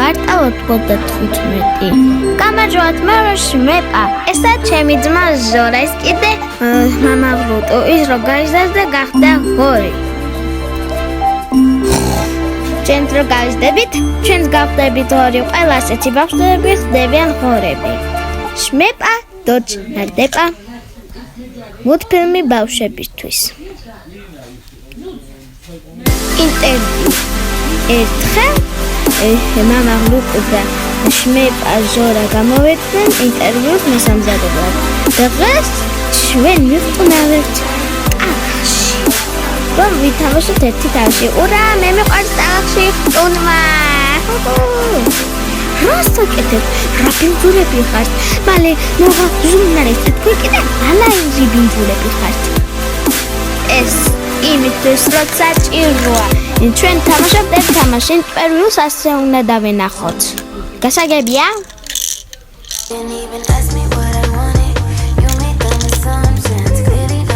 ვარტავოთ 95. გამარჯობათ, მე ვარ შმეპა. ესა ჩემი ძმა ჟორა, ეს კიდე მამა ბრუტო. ის რო გაიზარდა გახდა ღორი. ჩვენც რო გავიზრდებით, ჩვენც გავხდებით ღორი. ყველა ასეთი ბავშვები ხდებიან ღორები. შმეპა დოჩნარდება მულტფილმი ბავშვებისთვის. ინტერვიუ. ერთხელ მამა ბრუტო და შმეპა ჟორა გამოვიდნენ ინტერვიუს მოსამზადებლად. დღეს ჩვენ ვიყვნავთ ტალახში. რომ ვითამაშოთ ერთი თავში. ურა, მე მიყვარს ტალახში ყუნვა. რასაკეთებ? რა ბინძურები ხართ? მალე მოვა ჟურნალისტი თქვი კიდე ალაინჯი ბინძურები ხართ. ეს იმისთვის როცა ჭიროა. ჩვენ თამაშობთ ერთ თამაშს, ინტერვიუს ასე უნდა დავენახოთ. გასაგებია?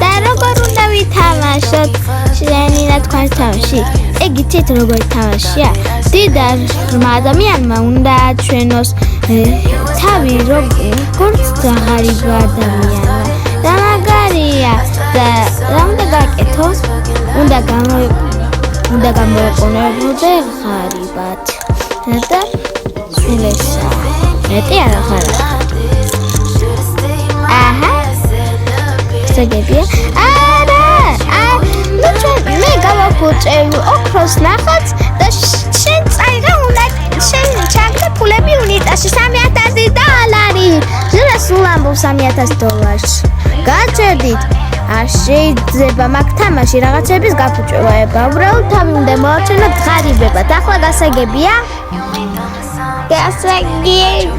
და როგორ უნდა ვითამაშოთ? შენინა თქვენ თავში. ეგ იცით როგორ თამაშია? დიდარ ადამიანმა უნდა აჩვენოს თავი როგორც ღარიბ ადამიანმა. და მაგარია და რა უნდა გაკეთო? უნდა გამოიყენებოდე ღარიბად. და სულესა. მეტი არა ხარ. აჰა. ზეგებია? არა. ნუ ჩვენ მე გავახუჭები ოქროს ნახატს და შენ წაიღე უნდა შენ ჩაგდე ფულები უნიტაში $3000. ჟურა სულ ამბობს $3000. გაჩერდით. არ შეიძლება მაგ თამაში რაღაცების გაფუჭება. უბრალოდ თავი უნდა მოაჩვენოთ ღარიბებად. ახლა გასაგებია? გასაგებია.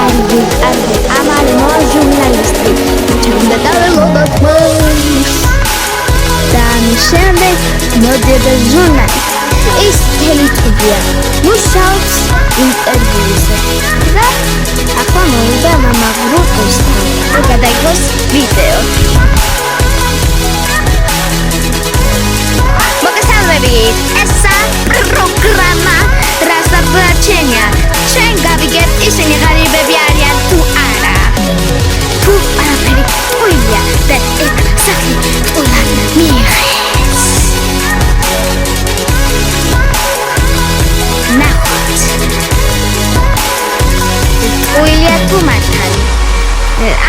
არგი, ამარი მოვა ჟურნალისტი. უნდა დაველოდოთ მას. და ამის შემდეგ მოდიოდა ჟურნალისტი. ის თელეთუბია. მუშაობს ინტერვიუზე. და ახლა მოვიდა მამა ბრუტოსთან. გადაიგოს ვიდეო. მოგესალმებით. ესა პროგრამა რასაბრაჩენია. ჩვენ გავიგებთ ისინი ღარიბები არიან თუ არა. თუ არაფერი ყოლია და ეგ საქმე ყოლა მიიღეს. ნახოთ. ყოლია თუ მართალი.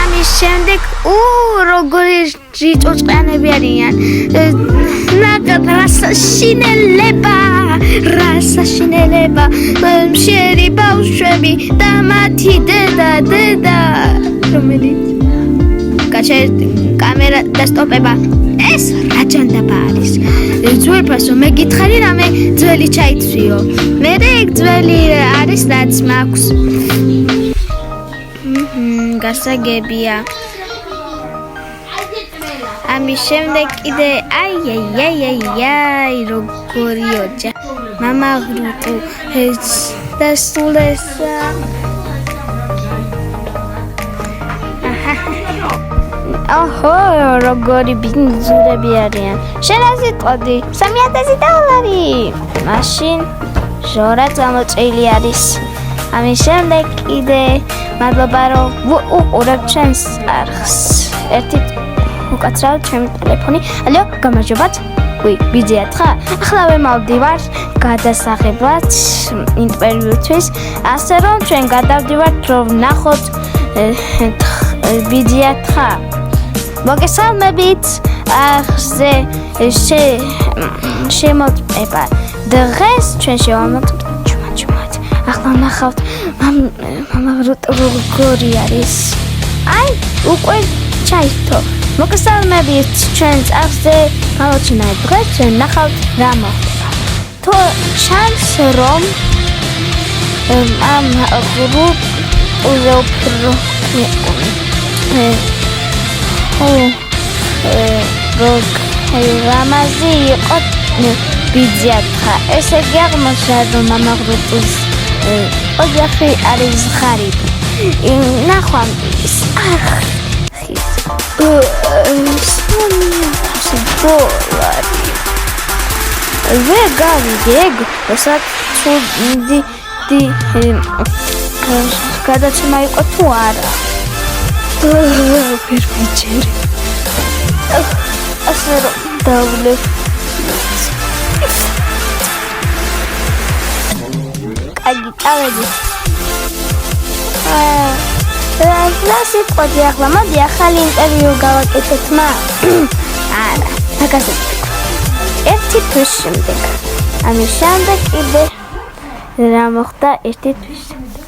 ამის შემდეგ როგორი ჭოჭყანები არიან. რასაშინელება მშერი ბავშვები და მათი დედა რომელიც კამერა დასტოპება. ეს რა ჯანდაბა არის? ძვირფასო მე გითხარი რამე ძველი ჩაიცვიო. მე ეგ ძველი არის რაც მაქვს. გასაგებია. ამის შემდეგ კიდე აი როგორი ოჯა. მამა ბრუტო და სულესა. ოჰო, როგორი ბინძურები არიან. შენ ასე წოდი $3000. მაშინ ჟორა წამოწილი არის. ამის შემდეგ კიდე მადლობა რომ უყურებ ჩვენს არხს. ერთი უკაცრავ ჩემი ტელეფონი. ალო, გამარჯობათ. ვიძიათ ხა? ახლა ვემალდივარ გადასაღებად ინტერვიუთვის. ასე რომ ჩვენ გადავდივართ რომ ნახოთ ვიძიათ ხა? მოგესალმებით. ახზე შემოწმება. დღეს ჩვენ შევამოწმოთ ჩუმად. ახლა ნახავთ მამა ბრუტო როგორი არის. აი, უკვე ჩაითო. მოგესალმებით ჩვენს არხზე გამოვჩინა დღეს ჩვენ ნახავთ რა მოხდება. თუ შანს რომ ამ რამაზი იყო ვიძიათ ხა. ესე იგი აღმოჩნდა რომ მამა ბრუტოს ოჯახი არის ღარიბი. ნახვამ ის $3000. ვერ გავიგებ, რასაც გადაცემა იყო თუ არა. ვერ მიჯერი. ასე რომ დავლებ. აგი წავედი. ლასი ყოდი ახლა მოდი ახალი ინტერვიუ გავაკეთოთ მა. არა, მაგასეთ. ერთი თვის შემდეგ. ამის შემდეგ კიდე რა მოხდა ერთი თვის შემდეგ.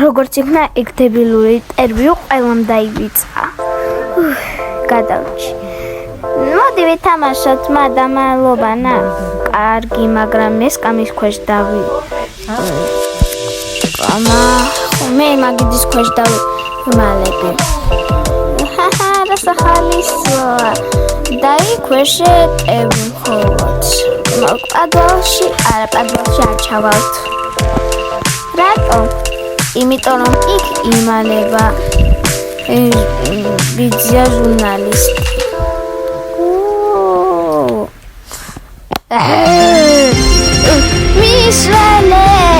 როგორც იქნა ეგ დებილური ინტერვიუ ყველამ დაივიწყა. გადავჭი. მოდი ვითამაშოთ მადამალობანა. კარგი, მაგრამ ეს კამის ქვეშ დავი. მე მაგიდის ქვეშ დავიმალები. რა სახალისოა. დაი ქვეშე ევხოთ. პადვალში არ ჩავალთ. რატო? იმიტომ რომ იქ იმალება ბიძია ჟურნალისტი. მისვალეთ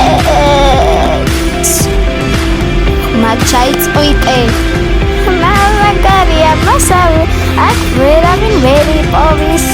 მაჩაიწყვიტე მალაგარია მასავე აქ ვერავინ ვერ იპოვის